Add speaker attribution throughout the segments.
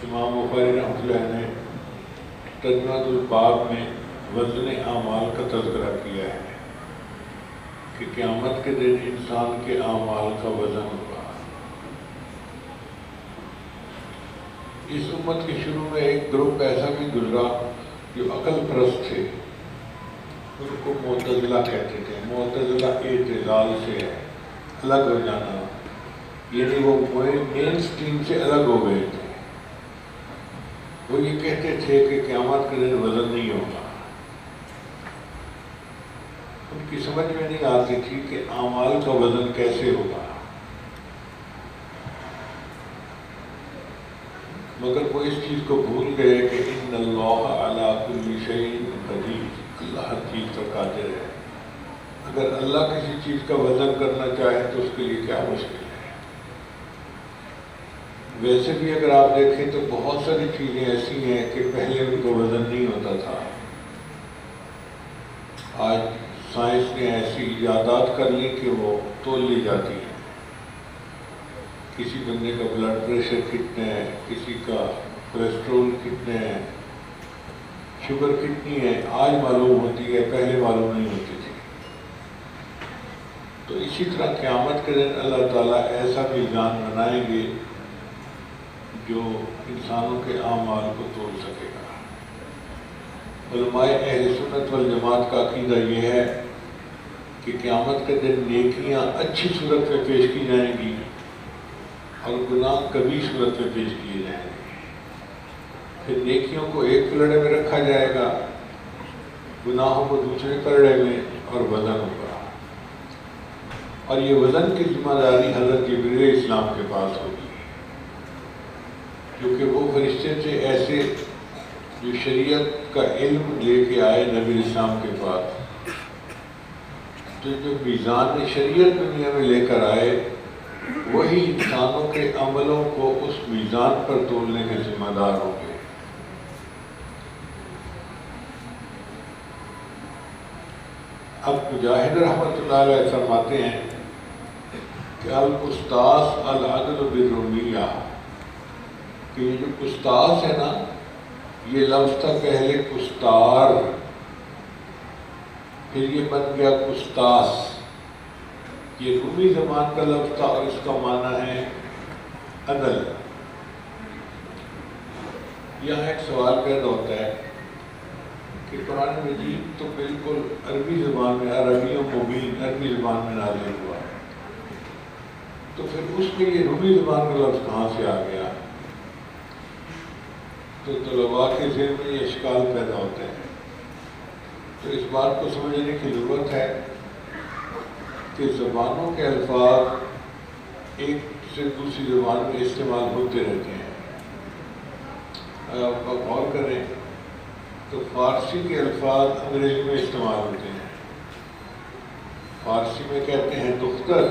Speaker 1: امام بخاری رحمۃ اللہ نے ترجمۃ الباب میں وزن اعمال کا تذکرہ کیا ہے کہ قیامت کے دن انسان کے اعمال کا وزن ہوگا۔ اس امت کے شروع میں ایک گروپ ایسا بھی گزرا جو عقل پرست تھے، ان کو معتزلہ کہتے تھے۔ معتزلہ اعتزال سے ہے، الگ ہو جانا، یعنی وہ مین سٹریم سے الگ ہو گئے تھے۔ وہ یہ کہتے تھے کہ قیامت کے دن وزن نہیں ہوگا۔ ان کی سمجھ میں نہیں آتی تھی کہ اعمال کا وزن کیسے ہوگا، مگر وہ اس چیز کو بھول گئے کہ ان اللہ علی کل شیء قدیر، اللہ ہر چیز پر قادر ہے۔ اگر اللہ کسی چیز کا وزن کرنا چاہے تو اس کے لیے کیا مشکل ہے۔ ویسے بھی اگر آپ دیکھیں تو بہت ساری چیزیں ایسی ہیں کہ پہلے ان کو وزن نہیں ہوتا تھا، آج سائنس نے ایسی ایجادات کر لی کہ وہ تول لی جاتی ہیں۔ کسی بندے کا بلڈ پریشر کتنا ہے، کسی کا کولیسٹرول کتنے ہیں، شوگر کتنی ہے، آج معلوم ہوتی ہے، پہلے معلوم نہیں ہوتی تھی۔ تو اسی طرح قیامت کے دن اللہ تعالیٰ ایسا میزان بنائیں گے جو انسانوں کے اعمال کو تول سکے گا۔ علماء اہل سنت والجماعت کا عقیدہ یہ ہے کہ قیامت کے دن نیکیاں اچھی صورت میں پیش کی جائیں گی اور گناہ کبھی صورت میں پیش کیے جائیں گے۔ پھر نیکیوں کو ایک پلڑے میں رکھا جائے گا، گناہوں کو دوسرے پلڑے میں، اور وزن ہوگا۔ اور یہ وزن کی ذمہ داری حضرت جبریل اسلام کے پاس ہوگی، کیونکہ وہ فرشتے تھے ایسے جو شریعت کا علم لے کے آئے نبی اسلام کے پاس۔ تو جو میزان شریعت دنیا میں لے کر آئے وہی انسانوں کے عملوں کو اس میزان پر تولنے کے ذمہ دار ہوں گے۔ اب مجاہد رحمۃ اللہ علیہ فرماتے ہیں کہ القسطاس العدل بالرومیہ، کہ یہ جو قسطاس ہے نا، یہ لفظ تھا پہلے قسطار، پھر یہ بن گیا قسطاس۔ یہ رومی زبان کا لفظ تھا اور اس کا معنی ہے عدل۔ یہاں ایک سوال پیدا ہوتا ہے کہ قرآن مجید تو بالکل عربی زبان میں، عربی و مبین عربی زبان میں نازل ہوا، تو پھر اس میں یہ رومی زبان کا لفظ کہاں سے آ گیا؟ تو طلباء کے ذہن میں یہ اشکال پیدا ہوتے ہیں۔ تو اس بات کو سمجھنے کی ضرورت ہے کہ زبانوں کے الفاظ ایک سے دوسری زبان میں استعمال ہوتے رہتے ہیں۔ اگر آپ غور کریں تو فارسی کے الفاظ انگریزی میں استعمال ہوتے ہیں۔ فارسی میں کہتے ہیں دختر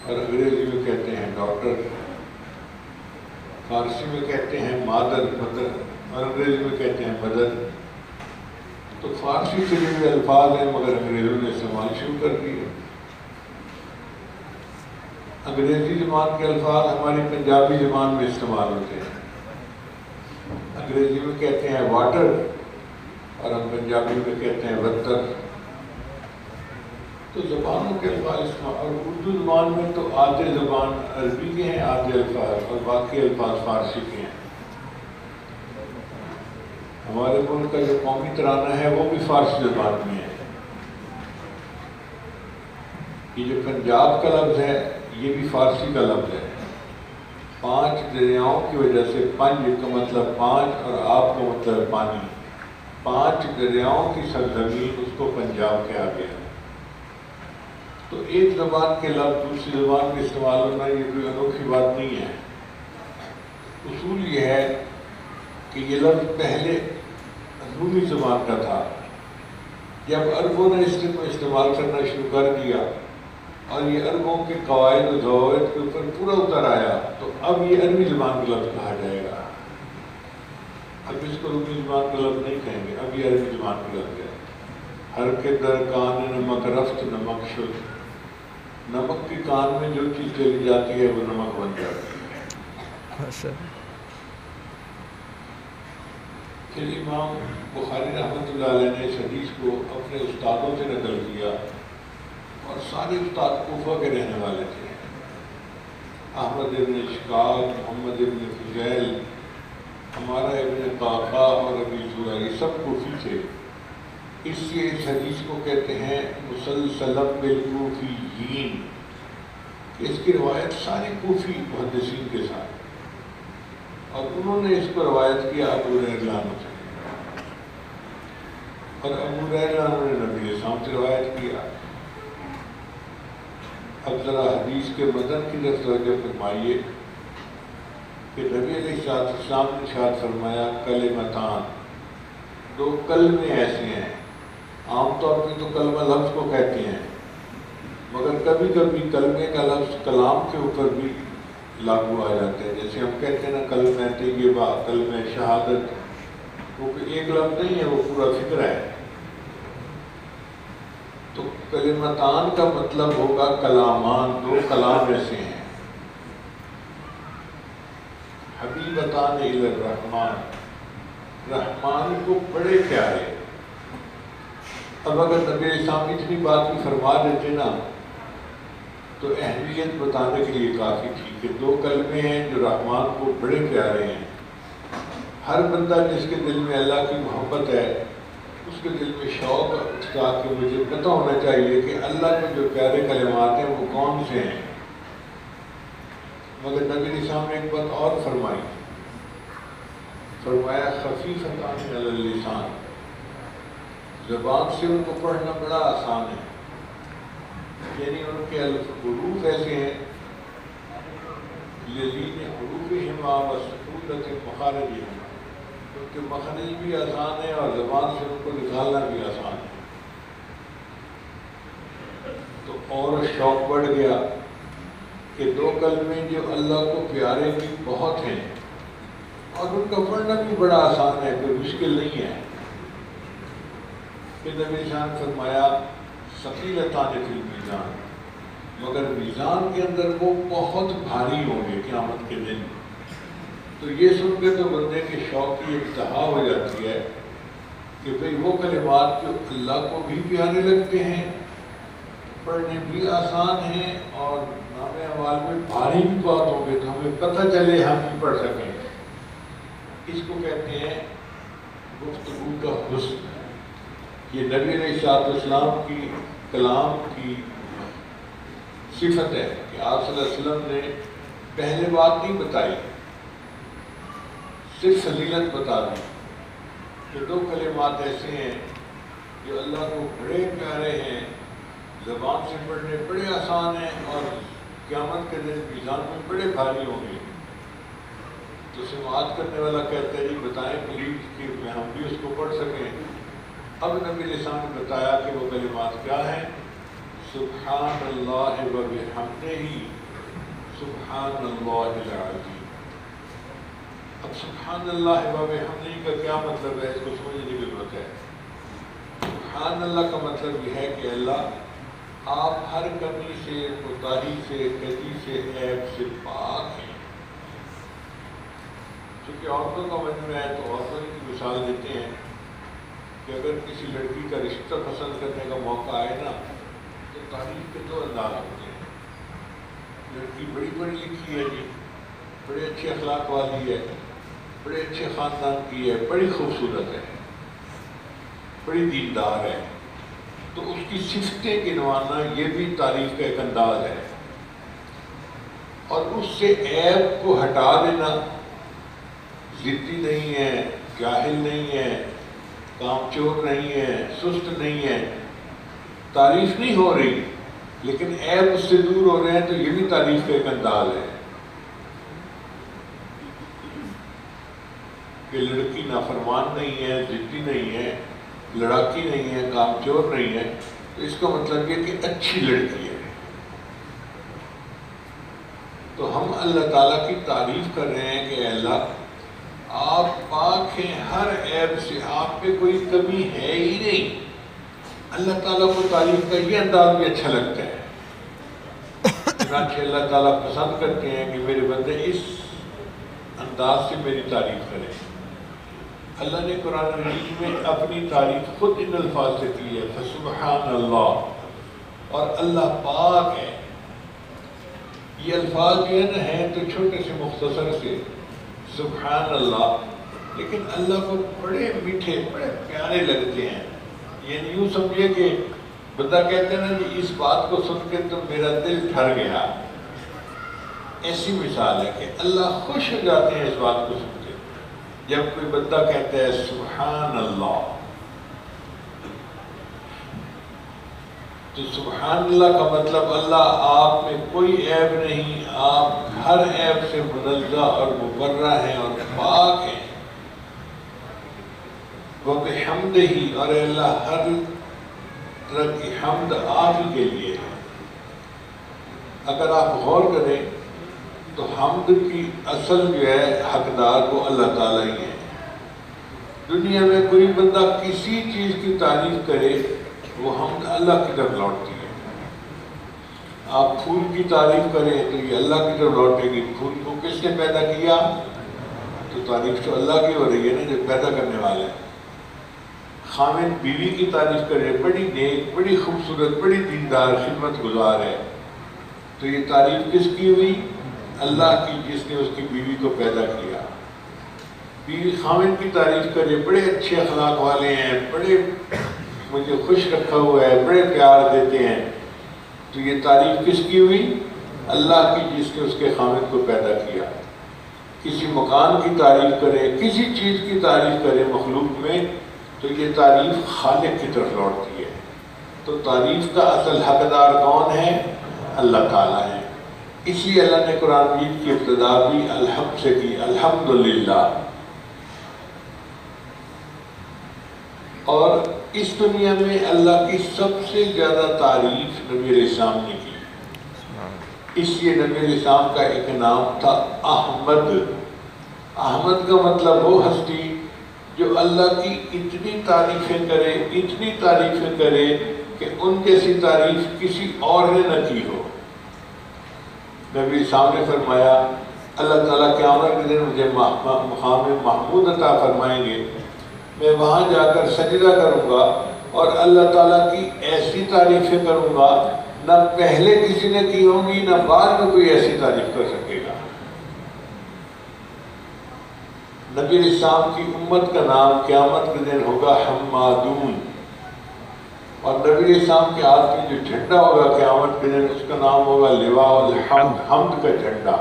Speaker 1: اور انگریزی میں کہتے ہیں ڈاکٹر۔ فارسی میں کہتے ہیں مادر مدر اور انگریزی میں کہتے ہیں مدر۔ تو فارسی کے لیے الفاظ ہیں مگر انگریزوں نے استعمال شروع کر دیے۔ انگریزی زبان کے الفاظ ہماری پنجابی زبان میں استعمال ہوتے ہیں۔ انگریزی میں کہتے ہیں واٹر اور ہم پنجابی میں کہتے ہیں وتر۔ تو زبانوں کے الفاظ استعمال، اور اردو زبان میں تو آدھے زبان عربی کے ہیں، آدھے الفاظ اور باقی الفاظ فارسی کے ہیں۔ ہمارے ملک کا جو قومی ترانہ ہے وہ بھی فارسی زبان میں ہے۔ یہ جو پنجاب کا لفظ ہے یہ بھی فارسی کا لفظ ہے۔ 5 دریاؤں کی وجہ سے، پنج کا مطلب 5 اور آپ کا مطلب پانی، 5 دریاؤں کی سرزمین اس کو پنجاب کہا گیا۔ تو ایک زبان کے لفظ دوسری زبان میں استعمال ہونا یہ کوئی انوکھی بات نہیں ہے۔ اصول یہ ہے کہ یہ لفظ پہلے رومی زبان کا تھا، جب عربوں نے اس کو استعمال کرنا شروع کر دیا اور یہ عربوں کے قواعد و ضوابط کے اوپر پورا اتر آیا تو اب یہ عربی زبان کا لفظ کہا جائے گا۔ اب اس کو رومی زبان کا لفظ نہیں کہیں گے، اب یہ عربی زبان کا لفظ ہے۔ ہر کے در کان نمک رفت نمک شد، نمک کی کان میں جو چیز چلی جاتی ہے وہ نمک بن جاتی ہے۔ پھر امام بخاری رحمۃ اللہ علیہ نے اس حدیث کو اپنے استادوں سے نقل کیا، اور سارے استاد کوفہ کے رہنے والے تھے۔ احمد ابن اشکال، محمد ابن فضیل، ہمارا ابن قعقاع اور ابی زرع، یہ سب کوفی تھے۔ اس لیے اس حدیث کو کہتے ہیں مسلسلم بالکوفیین، کہ اس کی روایت سارے کوفی محدثین کے ساتھ، اور انہوں نے اس کو روایت کیا ابو ہریرہ سے، اور ابو ہریرہ نے نبی اسلام سے روایت کیا۔ اب ذرا حدیث کے متن کی طرف توجہ فرمائیے کہ نبی علیہ السلام نے ارشاد فرمایا کلمتان، دو کلمے ایسے ہیں، عام طور پہ تو کلمہ لفظ کو کہتے ہیں، مگر کبھی کبھی کلمے کا لفظ کلام کے اوپر بھی لاگو آ جاتے ہیں۔ جیسے ہم کہتے ہیں نا کلمہ طیبہ، کلمہ شہادت، وہ ایک لفظ نہیں ہے، وہ پورا فکر ہے۔ تو کلمتان کا مطلب ہوگا کلامان، دو کلام ایسے ہیں، حبیبتان الی الرحمن، رحمان کو بڑے پیارے۔ اب اگر نبی اسلام اتنی بات بھی فرما دیتے نا تو اہمیت بتانے کے لیے کافی تھی کہ دو کلمے ہیں جو رحمان کو بڑے پیارے ہیں۔ ہر بندہ جس کے دل میں اللہ کی محبت ہے، اس کے دل میں شوق اٹھتا کہ مجھے پتہ ہونا چاہیے کہ اللہ کے جو پیارے کلمات ہیں وہ کون سے ہیں۔ مگر نبی اسلام نے ایک بات اور فرمائی، فرمایا خفیفتان علی اللسان، زبان سے ان کو پڑھنا بڑا آسان ہے، یعنی ان کے حروف ایسے ہیں لذین حروفہما وسہولۃ مخارجہما، ان کے مخرج بھی آسان ہے اور زبان سے ان کو نکالنا بھی آسان ہے۔ تو اور شوق بڑھ گیا کہ دو کلمے جو اللہ کو پیارے بھی بہت ہیں اور ان کا پڑھنا بھی بڑا آسان ہے، کوئی مشکل نہیں ہے۔ پھر نبی شان فرمایا ثقیلتان فی المیزان، مگر میزان کے اندر وہ بہت بھاری ہوں گے قیامت کے دن۔ تو یہ سن کے تو بندے کے شوق کی انتہا ہو جاتی ہے کہ بھئی وہ کلمات جو اللہ کو بھی پیارے لگتے ہیں، پڑھنے بھی آسان ہیں اور نام اعمال میں بھاری بھی بہت ہوں گے، تو ہمیں پتہ چلے ہم بھی پڑھ سکیں۔ اس کو کہتے ہیں گفتگو کا حسن۔ یہ نبی علیہ السلام کی کلام کی صفت ہے کہ آپ صلی اللہ علیہ وسلم نے پہلے بات نہیں بتائی، صرف فضیلت بتا دی کہ دو کلمات ایسے ہیں جو اللہ کو بڑے پیارے ہیں، زبان سے پڑھنے بڑے آسان ہیں اور قیامت کے دن میزان میں بڑے بھاری ہوں گے۔ تو سماعت کرنے والا کہتا ہے جی بتائیں پلیز کہ ہم بھی اس کو پڑھ سکیں۔ اب نبی علیہ السلام نے بتایا کہ وہ کلمات کیا ہیں، سبحان اللہ و بحمدہ سبحان اللہ العظیم۔ اب سبحان اللہ و بحمدہ کا کیا مطلب ہے، اس کو سمجھنے کی ضرورت ہے۔ سبحان اللہ کا مطلب یہ ہے کہ اللہ آپ ہر کمی سے، کوتاہی سے، کجی سے، عیب سے پاک ہیں۔ چونکہ عورتوں کا مجمع ہے تو عورتوں کی مثال دیتے ہیں کہ اگر کسی لڑکی کا رشتہ پسند کرنے کا موقع آئے نا تو تعریف کے دو انداز ہوتے ہیں۔ لڑکی بڑی پڑھی لکھی ہے جی، بڑے اچھے اخلاق والی ہے، بڑے اچھے خاندان کی ہے، بڑی خوبصورت ہے، بڑی دیندار ہے، تو اس کی صفتیں گنوانا یہ بھی تعریف کا ایک انداز ہے۔ اور اس سے عیب کو ہٹا دینا، ضدی نہیں ہے، جاہل نہیں ہے، کام چور نہیں ہے، سست نہیں ہے، تعریف نہیں ہو رہی لیکن عیب اس سے دور ہو رہے ہیں، تو یہ بھی تعریف کا ایک انداز ہے کہ لڑکی نافرمان نہیں ہے، ضدی نہیں ہے، لڑاکی نہیں ہے، کام چور نہیں ہے، تو اس کا مطلب یہ کہ اچھی لڑکی ہے۔ تو ہم اللہ تعالیٰ کی تعریف کر رہے ہیں کہ اے اللہ آپ پاک ہیں ہر عیب سے، آپ پہ کوئی کمی ہے ہی نہیں۔ اللہ تعالیٰ کو تعریف کا یہ انداز بھی اچھا لگتا ہے، چنانچہ اللہ تعالیٰ پسند کرتے ہیں کہ میرے بندے اس انداز سے میری تعریف کریں۔ اللہ نے قرآن مجید میں اپنی تعریف خود ان الفاظ سے کی ہے، فسبحان اللہ، اور اللہ پاک ہے۔ یہ الفاظ جو ہے نا ہیں تو چھوٹے سے مختصر سے سبحان اللہ، لیکن اللہ کو بڑے میٹھے بڑے پیارے لگتے ہیں۔ یعنی یوں سمجھے کہ بندہ کہتے ہیں نا کہ اس بات کو سن کے تو میرا دل ٹھر گیا، ایسی مثال ہے کہ اللہ خوش ہو جاتے ہیں اس بات کو سن کے جب کوئی بندہ کہتا ہے سبحان اللہ۔ تو سبحان اللہ کا مطلب اللہ آپ میں کوئی عیب نہیں، آپ ہر عیب سے منزہ اور مبرہ ہیں اور پاک ہیں۔ وَبِحَمْدِهِ، اور اللہ ہر طرح کی حمد آپ ہی کے لیے ہے۔ اگر آپ غور کریں تو حمد کی اصل جو ہے حقدار وہ اللہ تعالیٰ ہی ہے۔ دنیا میں کوئی بندہ کسی چیز کی تعریف کرے وہ حمد اللہ کی طرف لوٹتی ہے۔ آپ پھول کی تعریف کریں تو یہ اللہ کی طرف لوٹے گی، پھول کو کس نے پیدا کیا؟ تو تعریف تو اللہ کی ہو رہی ہے نا جو پیدا کرنے والا ہے۔ خاوند بیوی کی تعریف کرے، بڑی نیک، بڑی خوبصورت، بڑی دیندار، خدمت گزار ہے، تو یہ تعریف کس کی ہوئی؟ اللہ کی، جس نے اس کی بیوی کو پیدا کیا۔ بیوی خاوند کی تعریف کرے، بڑے اچھے اخلاق والے ہیں، بڑے مجھے خوش رکھا ہوا ہے، بڑے پیار دیتے ہیں، تو یہ تعریف کس کی ہوئی؟ اللہ کی، جس نے اس کے خاوند کو پیدا کیا۔ کسی مکان کی تعریف کرے، کسی چیز کی تعریف کرے مخلوق میں، تو یہ تعریف خالق کی طرف لوٹتی ہے۔ تو تعریف کا اصل حقدار کون ہے؟ اللہ تعالیٰ ہے۔ اسی لیے اللہ نے قرآن مجید کی ابتدا بھی الحمد سے کی، الحمدللہ۔ اور اس دنیا میں اللہ کی سب سے زیادہ تعریف نبی علیہ السلام نے کی۔ اس لیے نبی علیہ السلام کا ایک نام تھا احمد۔ احمد کا مطلب وہ ہستی جو اللہ کی اتنی تعریفیں کرے، اتنی تعریفیں کرے کہ ان جیسی تعریف کسی اور نے نہ کی ہو۔ نبی السلام نے فرمایا اللہ تعالیٰ قیامت کے دن مجھے مقام محمود عطا فرمائیں گے، میں وہاں جا کر سجدہ کروں گا اور اللہ تعالیٰ کی ایسی تعریفیں کروں گا نہ پہلے کسی نے کی ہوں گی، نہ بعد میں کوئی ایسی تعریف کر سکے گا۔ نبی علیہ السلام کی امت کا نام قیامت کے دن ہوگا حمادون، اور نبی علیہ السلام کے ہاتھ میں جو جھنڈا ہوگا قیامت کے دن اس کا نام ہوگا لواء الحمد، حمد کا جھنڈا۔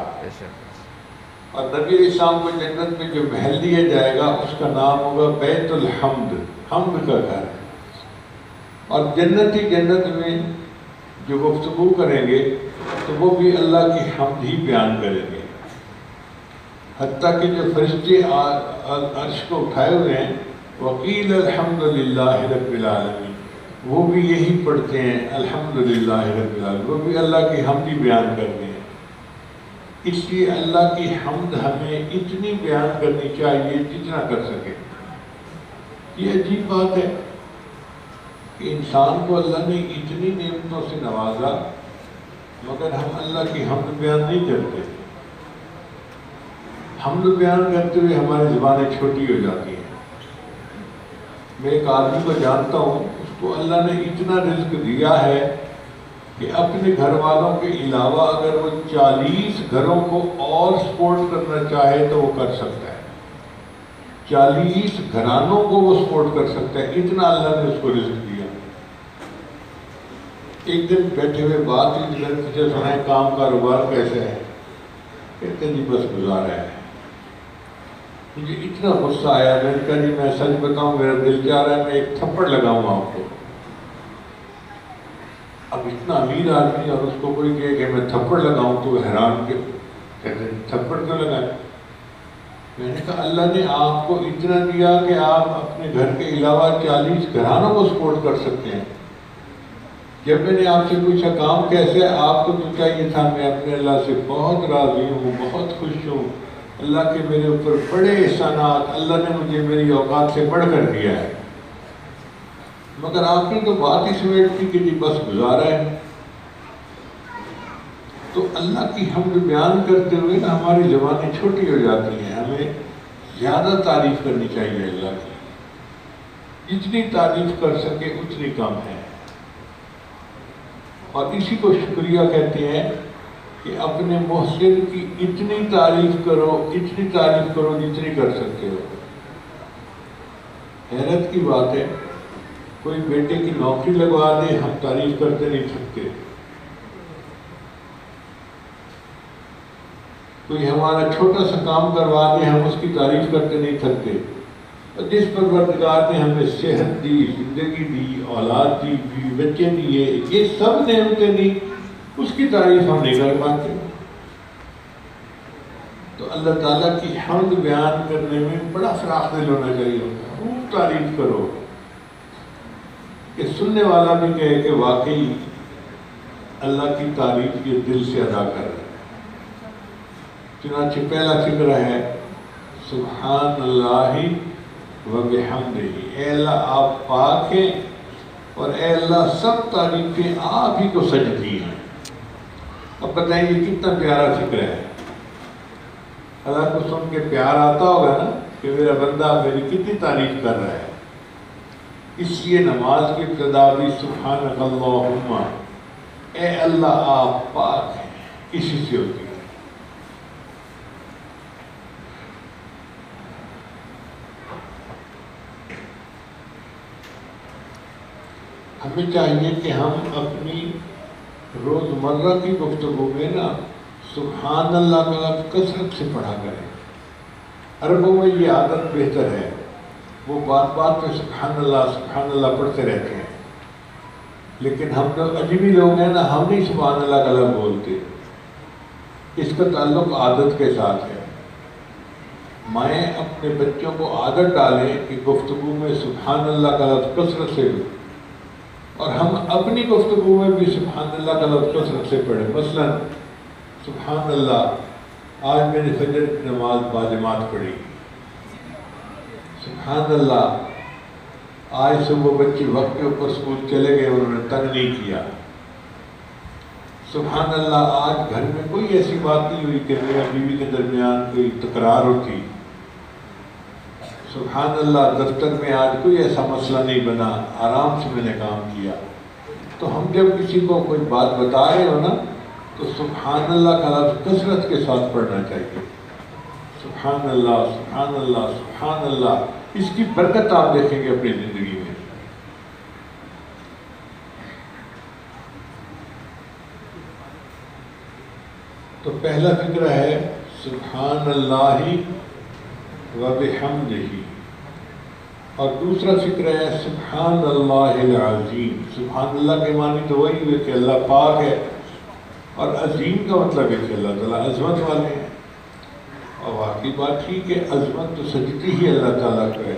Speaker 1: اور نبی علیہ السلام کو جنت میں جو محل دیا جائے گا اس کا نام ہوگا بیت الحمد، حمد کا گھر۔ اور جنت میں جو گفتگو کریں گے تو وہ بھی اللہ کی حمد ہی بیان کریں گے، حتیٰ کہ جو فرشتے عرش کو اٹھائے ہوئے ہیں وقیل الحمدللہ رب العالمین، وہ بھی یہی پڑھتے ہیں الحمدللہ رب العالمین، وہ بھی اللہ کی حمد ہی بیان کرتے ہیں۔ اس لیے اللہ کی حمد ہمیں اتنی بیان کرنی چاہیے جتنا کر سکے۔ یہ عجیب بات ہے کہ انسان کو اللہ نے اتنی نعمتوں سے نوازا مگر ہم اللہ کی حمد بیان نہیں کرتے۔ حمد بیان کرتے ہوئے ہماری زبانیں چھوٹی ہو جاتی ہیں۔ میں ایک آدمی کو جانتا ہوں، اس کو اللہ نے اتنا رزق دیا ہے کہ اپنے گھر والوں کے علاوہ اگر وہ 40 گھروں کو اور سپورٹ کرنا چاہے تو وہ کر سکتا ہے، 40 گھرانوں کو وہ سپورٹ کر سکتا ہے، اتنا اللہ نے اس کو رزق دیا۔ ایک دن بیٹھے ہوئے بات ہوئی، مجھے سنائے کام کاروبار کیسے ہے؟ کہتے ہیں جی بس گزارا ہے۔ مجھے اتنا غصہ آیا، میں نے کہا جی میں سچ بتاؤں میرا دل چاہ رہا ہے میں ایک تھپڑ لگاؤں آپ کو۔ اب اتنا امیر آدمی اور اس کو کوئی کہے کہ میں تھپڑ لگاؤں تو حیران کے کہتے ہیں تھپڑ کیوں لگائیں؟ میں نے کہا اللہ نے آپ کو اتنا دیا کہ آپ اپنے گھر کے علاوہ 40 گھرانوں کو سپورٹ کر سکتے ہیں۔ جب میں نے آپ سے پوچھا کام کیسے، آپ کو تو چاہیے تھا میں اپنے اللہ سے بہت راضی ہوں، بہت خوش ہوں، اللہ کے میرے اوپر بڑے احسانات، اللہ نے مجھے میری اوقات سے بڑھ کر دیا ہے، مگر آپ نے تو بات ہی سمیٹ دی کہ جی بس گزارا ہے۔ تو اللہ کی حمد بیان کرتے ہوئے نا ہماری زبانیں چھوٹی ہو جاتی ہیں، ہمیں زیادہ تعریف کرنی چاہیے اللہ کی، جتنی تعریف کر سکے اتنی کم ہے، اور اسی کو شکریہ کہتے ہیں کہ اپنے محسن کی اتنی تعریف کرو جتنی کر سکتے ہو۔ حیرت کی بات ہے، کوئی بیٹے کی نوکری لگوا دے ہم تعریف کرتے نہیں تھکتے، کوئی ہمارا چھوٹا سا کام کروا دے ہم اس کی تعریف کرتے نہیں تھکتے، اور جس پروردگار نے ہمیں صحت دی، زندگی دی، اولاد دی، بیوی بچے دیے، یہ سب نعمتیں دی، اس کی تعریف ہم نہیں کر پاتے۔ تو اللہ تعالیٰ کی حمد بیان کرنے میں بڑا فراخ دل ہونا چاہیے ہوتا، خوب تعریف کرو کہ سننے والا بھی کہے کہ واقعی اللہ کی تعریف یہ دل سے ادا کر رہے ہیں۔ چنانچہ پہلا فکرہ ہے سبحان اللہ و بحمدہ، اے اللہ آپ پاک ہیں اور اے اللہ سب تعریفیں آپ ہی کو سجدی ہیں۔ اب بتائیں یہ کتنا پیارا فکر ہے، اللہ کو سن کے پیار آتا ہوگا نا کہ میرا بندہ میری کتنی تعریف کر رہا ہے۔ اس لیے نماز کی ابتدا بھی سبحانک اللہم، اے اللہ آپ پاک ہیں، اسی سے ہوتی ہے۔ ہمیں چاہیے کہ ہم اپنی روزمرہ کی گفتگو میں نا سبحان اللہ کا لفظ کثرت سے پڑھا کریں۔ عربوں میں یہ عادت بہتر ہے، وہ بات بات میں سبحان اللہ پڑھتے رہتے ہیں، لیکن ہم جو عجیبی لوگ ہیں نا ہم نہیں سبحان اللہ کا لفظ بولتے، اس کا تعلق عادت کے ساتھ ہے۔ مائیں اپنے بچوں کو عادت ڈالیں کہ گفتگو میں سبحان اللہ کا لفظ کثرت سے ہو، اور ہم اپنی گفتگو میں بھی سبحان اللہ کا لفظ کثرت سے پڑھیں۔ مثلا سبحان اللہ آج میں نے فجر کی نماز باجماعت پڑھی، سبحان اللہ آج صبح بچے وقت کے اوپر اسکول چلے گئے، انہوں نے تنگ نہیں کیا، سبحان اللہ آج گھر میں کوئی ایسی بات نہیں ہوئی کہ میرا بیوی کے درمیان کوئی تکرار ہوتی، سبحان اللہ دفتر میں آج کوئی ایسا مسئلہ نہیں بنا، آرام سے میں نے کام کیا۔ تو ہم جب کسی کو کوئی بات بتا رہے ہو نا تو سبحان اللہ کا لفظ کثرت کے ساتھ پڑھنا چاہیے، سبحان اللہ سبحان اللہ سبحان اللہ، اس کی برکت آپ دیکھیں گے اپنی زندگی میں۔ تو پہلا فکرہ ہے سبحان اللہ و بحمدہ، اور دوسرا فکر ہے سبحان اللہ العظیم۔ سبحان اللہ کے معنی تو وہی ہوئے کہ اللہ پاک ہے، اور عظیم کا مطلب ہے کہ اللہ تعالیٰ عظمت والے ہیں، اور واقعی بات ٹھیک ہے، عظمت تو سجدی ہی اللہ تعالیٰ کو ہے۔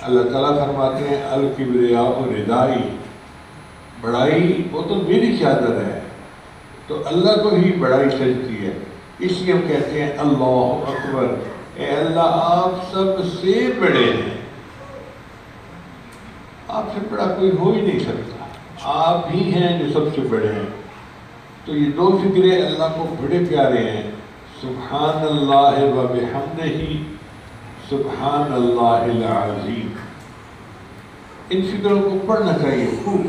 Speaker 1: اللہ تعالیٰ فرماتے ہیں الکبریاء ردائی، بڑائی وہ تو میری چادر ہے، تو اللہ کو ہی بڑائی سجدی ہے۔ اس لیے ہم کہتے ہیں اللہ اکبر، اے اللہ آپ سب سے بڑے ہیں، آپ سے بڑا کوئی ہو ہی نہیں سکتا، آپ ہی ہیں جو سب سے بڑے ہیں۔ تو یہ دو فکرے اللہ کو بڑے پیارے ہیں، سبحان اللہ و بحمدہ، سبحان اللہ العظیم۔ ان فکروں کو پڑھنا چاہیے خوب۔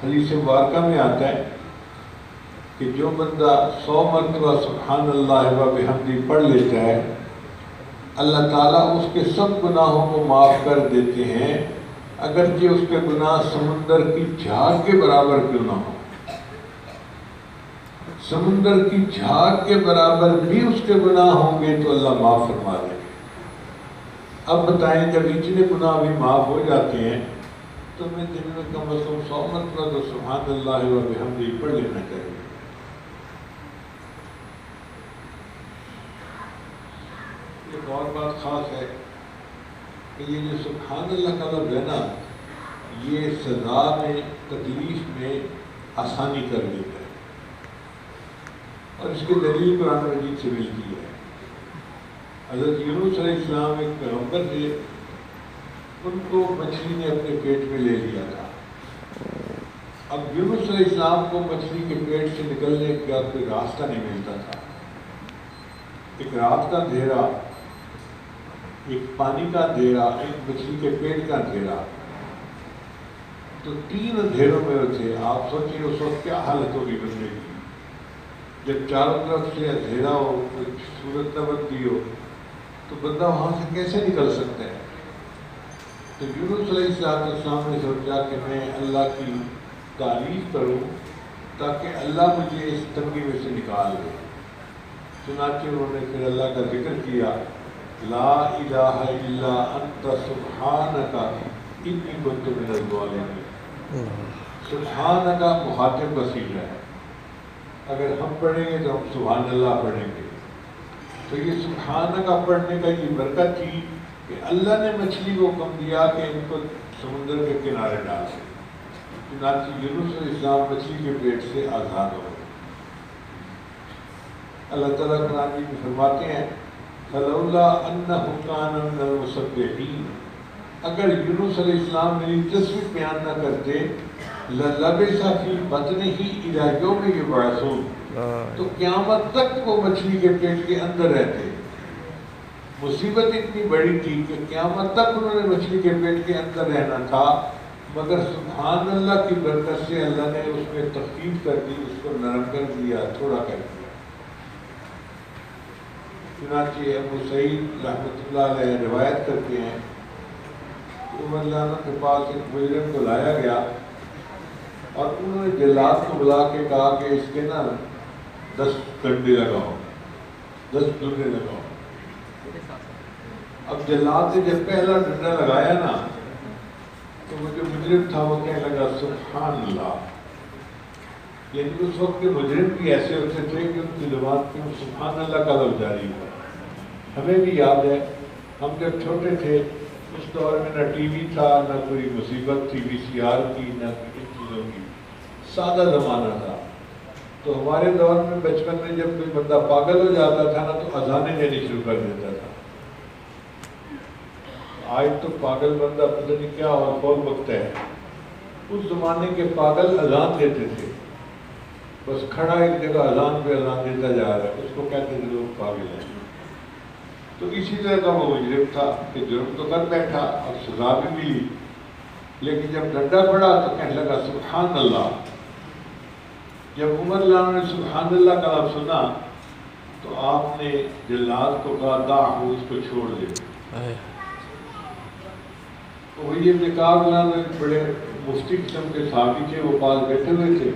Speaker 1: حدیث مبارکہ میں آتا ہے کہ جو بندہ 100 مرتبہ سبحان اللہ و بحمدہ پڑھ لیتا ہے، اللہ تعالیٰ اس کے سب گناہوں کو معاف کر دیتے ہیں، اگرچہ اس کے گناہ سمندر کی جھاگ کے برابر کیوں نہ ہو۔ سمندر کی جھاگ کے برابر بھی اس کے گناہ ہوں گے تو اللہ معاف فرما دے گا۔ اب بتائیں جب اتنے گناہ بھی معاف ہو جاتے ہیں تو ہمیں دن میں کم از کم 100 مرتبہ تو سبحان اللہ و بحمدہ پڑھ لینا چاہیے۔ ایک اور بات خاص ہے کہ یہ جو سبحان اللہ کا لفظ ہے نا، یہ سزا میں تکلیف میں آسانی کر دیتا ہے، اور اس کی دلیل قرآن مجید سے ملتی ہے۔ حضرت یونس علیہ السلام ایک پیغمبر تھے، ان کو مچھلی نے اپنے پیٹ میں لے لیا تھا۔ اب یونس علیہ السلام کو مچھلی کے پیٹ سے نکلنے کا کوئی راستہ نہیں ملتا تھا۔ ایک رات کا اندھیرا ایک پانی کا اندھیرا، ایک مچھلی کے پیٹ کا اندھیرا، تو 3 اندھیروں میں وہ تھے۔ آپ سوچیں اس وقت کیا حالت ہوگی بندے کی، جب چاروں طرف سے اندھیرا ہو، کوئی صورت نہ بنتی ہو، تو بندہ وہاں سے کیسے نکل سکتا ہے؟ تو یونس علیہ السلام نے سوچا کہ میں اللہ کی تعریف کروں تاکہ اللہ مجھے اس تنگی میں سے نکال دے۔ چنانچہ انہوں نے پھر اللہ کا ذکر کیا، لا الہ الا انت سبحانک انی کنت من الظالمین۔ سبحانک مخاطب وسیلہ ہے، اگر ہم پڑھیں گے تو ہم سبحان اللہ پڑھیں گے۔ تو یہ سبحانک پڑھنے کا یہ برکت تھی کہ اللہ نے مچھلی کو حکم دیا کہ ان کو سمندر کے کنارے ڈال دے۔ چنانچہ یونس علیہ السلام مچھلی کے پیٹ سے آزاد ہو گئے۔ اللہ تعالیٰ قرآن میں فرماتے ہیں، فلولا انہ کان من المسبحین، اگر یونس علیہ السلام میری تسبیح بیان نہ کرتے، للبث فی بطنہ الی یوم یبعثون، تو قیامت تک وہ مچھلی کے پیٹ کے اندر رہتے۔ مصیبت اتنی بڑی تھی کہ قیامت تک انہوں نے مچھلی کے پیٹ کے اندر رہنا تھا، مگر سبحان اللہ کی برکت سے اللہ نے اس میں تخفیف کر دی، اس کو نرم کر دیا، تھوڑا کر دیا۔ چنانچہ ابو سعید رحمۃ اللہ علیہ روایت کرتے ہیں کہ عمر رضی اللہ عنہ کے پاس ایک مجرم کو لایا گیا اور انہوں نے جلاد کو بلا کے کہا کہ اس کے نا 10 ڈنڈے لگاؤ، 10 ڈنڈے لگاؤ۔ اب جلاد نے جب پہلا ڈنڈا لگایا نا تو وہ جو مجرم تھا وہ کہنے لگا سبحان اللہ، یعنی اس وقت کے مجرم بھی ایسے ہوتے تھے کہ ان کی زبان پہ سبحان اللہ کا لفظ جاری ہوا۔ ہمیں بھی یاد ہے ہم جب چھوٹے تھے اس دور میں نہ ٹی وی تھا، نہ کوئی مصیبت تھی VCR کی، نہ ان چیزوں کی، سادہ زمانہ تھا۔ تو ہمارے دور میں بچپن میں جب کوئی بندہ پاگل ہو جاتا تھا نا تو اذانیں دینی شروع کر دیتا تھا۔ آج تو پاگل بندہ پتہ نہیں کیا اور کون بکتا ہے، اس زمانے کے پاگل اذان دیتے تھے، بس کھڑا ایک جگہ اذان پہ اذان دیتا جا رہا ہے، اس کو کہتے تھے لوگ پاگل ہیں۔ تو اسی طرح کا وہ مجرم تھا کہ جرم تو کر بیٹھا اور سزا بھی ملی، لیکن جب ڈنڈا پڑا تو کہنے لگا سبحان اللہ۔ جب عمر رضی اللہ عنہ نے سبحان اللہ کا لفظ سنا تو آپ نے جلاد کو کہا دعہ، اس کو چھوڑ دے۔ وہ یہ نکاب میں بڑے مفتی قسم کے صحابی تھے، وہ پاس بیٹھے ہوئے تھے،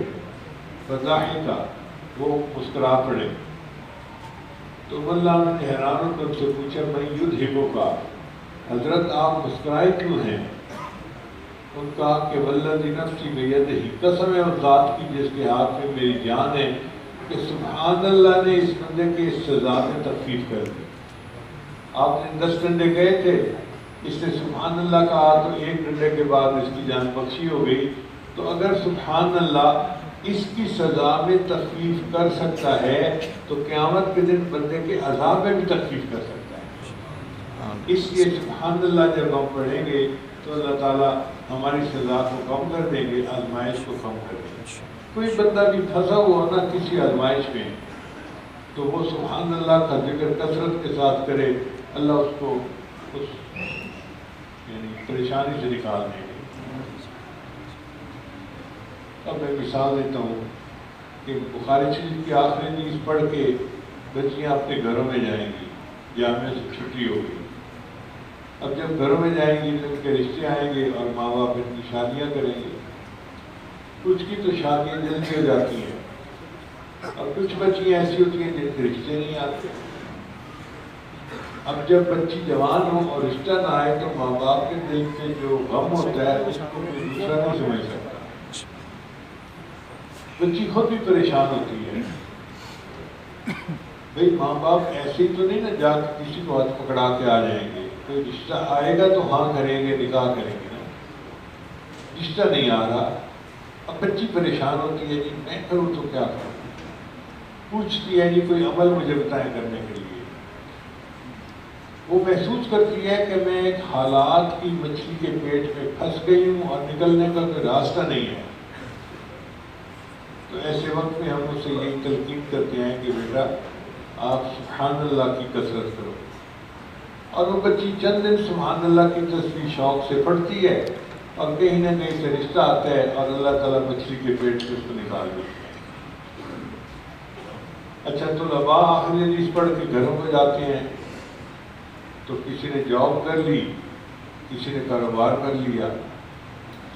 Speaker 1: فضاحی کا وہ مسکرا پڑے۔ تو عمر رضی اللہ عنہ نے حیران ہو کر ان سے پوچھا میں یدھبو کا، حضرت آپ مسکرائے کیوں ہیں؟ ان کہا کہ والذی نفسی بیدہ، قسم ہے اس ذات کی جس کے ہاتھ میں میری جان ہے کہ سبحان اللہ نے اس بندے کی اس سزا میں تخفیف کر دی۔ آپ نے 10 ڈنڈے گئے تھے، اس نے سبحان اللہ کہا تو 1 ڈنڈے کے بعد اس کی جان بخشی ہو گئی۔ تو اگر سبحان اللہ اس کی سزا میں تخفیف کر سکتا ہے تو قیامت کے دن بندے کے عذاب میں بھی تخفیف کر سکتا ہے۔ اس لیے سبحان اللہ جب ہم پڑھیں گے تو اللہ تعالیٰ ہماری سزا کو کم کر دیں گے، آزمائش کو کم کر دیں گے۔ کوئی بندہ بھی پھنسا ہوا نا کسی آزمائش میں تو وہ سبحان اللہ کا ذکر کثرت کے ساتھ کرے، اللہ اس کو اس یعنی پریشانی سے نکال دیں گے۔ اب میں مثال دیتا ہوں کہ بخاری شریف کی آخری حدیث پڑھ کے بچیاں اپنے گھروں میں جائیں گی، جامعہ سے چھٹی ہوگی۔ اب جب گھروں میں جائیں گی تو ان کے رشتے آئیں گے اور ماں باپ ان کی شادیاں کریں گے۔ کچھ کی تو شادیاں جلدی ہو جاتی ہیں اور کچھ بچیاں ایسی ہوتی ہیں جن کے رشتے نہیں آتے۔ اب جب بچی جوان ہو اور رشتہ نہ آئے تو ماں باپ کے دل سے جو غم ہوتا ہے اس کو کوئی دوسرا نہیں سمجھ سکتا۔ بچی خود بھی پریشان ہوتی ہے، بھئی ماں باپ ایسے تو نہیں نا جا کے کسی کو ہاتھ پکڑا کے آ جائیں گے، کوئی رشتہ آئے گا تو ہاں کریں گے، نکاح کریں گے نا، رشتہ نہیں آ رہا۔ اب بچی پریشان ہوتی ہے، جی میں کروں تو کیا کروں، پوچھتی ہے جی کوئی عمل مجھے بتائیں کرنے کے لیے۔ وہ محسوس کرتی ہے کہ میں ایک حالات کی مچھلی کے پیٹ میں پھنس گئی ہوں اور نکلنے کا کوئی راستہ نہیں ہے۔ تو ایسے وقت میں ہم اسے یہی تلقین کرتے ہیں کہ بیٹا آپ سبحان اللہ کی کثرت کرو، اور وہ بچی چند دن سبحان اللہ کی تسبیح شوق سے پڑھتی ہے اور کہیں نہ کہیں سے رشتہ آتا ہے اور اللہ تعالیٰ مچھلی کے پیٹ سے اس کو نکال دیتے ہیں۔ اچھا طلباء آخری حدیث پڑھ کے گھروں میں جاتے ہیں تو کسی نے جاب کر لی، کسی نے کاروبار کر لیا۔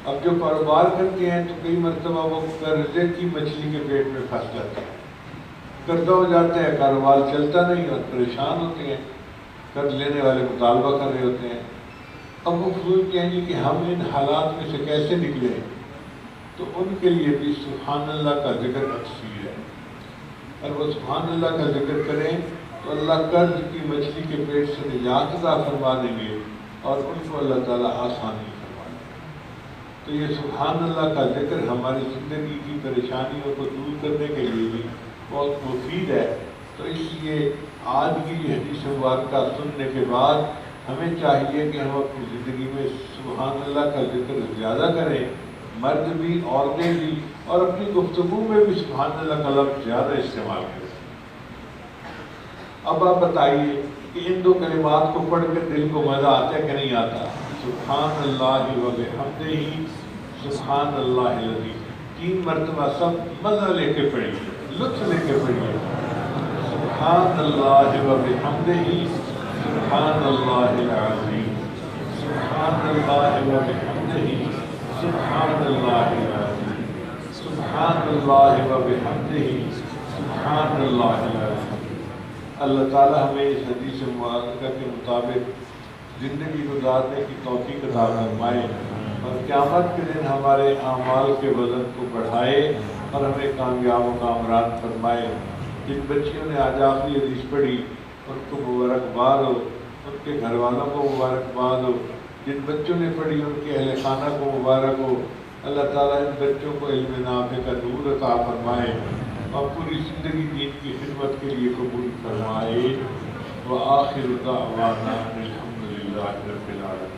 Speaker 1: اب جو کاروبار کرتے ہیں تو کئی مرتبہ وہ قرضے کی مچھلی کے پیٹ میں پھنس جاتے ہیں، قرضہ ہو جاتا ہے، کاروبار چلتا نہیں اور پریشان ہوتے ہیں، قرض لینے والے مطالبہ کر رہے ہوتے ہیں۔ اب وہ فضول کہیں گے کہ ہم ان حالات میں سے کیسے نکلیں، تو ان کے لیے بھی سبحان اللہ کا ذکر تفسیر ہے، اور وہ سبحان اللہ کا ذکر کریں تو اللہ قرض کی مچھلی کے پیٹ سے نجات عطا فرما دیں گے اور ان کو اللہ تعالیٰ آسانی فرما دیں گے۔ تو یہ سبحان اللہ کا ذکر ہماری زندگی کی پریشانیوں کو دور کرنے کے لیے بھی بہت مفید ہے۔ تو اس لیے آج کی یہ حدیث مبارکہ سننے کے بعد ہمیں چاہیے کہ ہم اپنی زندگی میں سبحان اللہ کا ذکر زیادہ کریں، مرد بھی، عورتیں بھی، اور اپنی گفتگو میں بھی سبحان اللہ کا لفظ زیادہ استعمال کریں۔ اب آپ بتائیے کہ ان دو کلمات کو پڑھ کر دل کو مزہ آتا ہے کہ نہیں آتا؟ سبحان اللہ و بحمدہ، سبحان اللہ العظیم، 3 مرتبہ سب مزہ لے کے پڑھیے، لطف لے کے پڑھیے۔ سبحان اللہ و بحمدہ، سبحان اللہ العظیم، سبحان اللہ و بحمدہ، سبحان اللہ العظیم، سبحان اللہ و بحمدہ، سبحان اللہ العظیم۔ اللہ تعالیٰ ہمیں اس حدیث مبارکہ کے مطابق زندگی گزارنے کی توفیق عطا فرمائے اور قیامت کے دن ہمارے اعمال کے وزن کو بڑھائے اور ہمیں کامیاب و کامران فرمائے۔ جن بچیوں نے آج آخری حدیث پڑھی ان کو مبارکباد ہو، ان کے گھر والوں کو مبارکباد ہو، جن بچوں نے پڑھی ان کے اہل خانہ کو مبارک ہو۔ اللہ تعالیٰ ان بچوں کو علم نافع کا نور عطا فرمائے اور پوری زندگی دین کی خدمت کے لیے قبول فرمائے۔ وآخر دعوانا الحمدللہ رب العالمین۔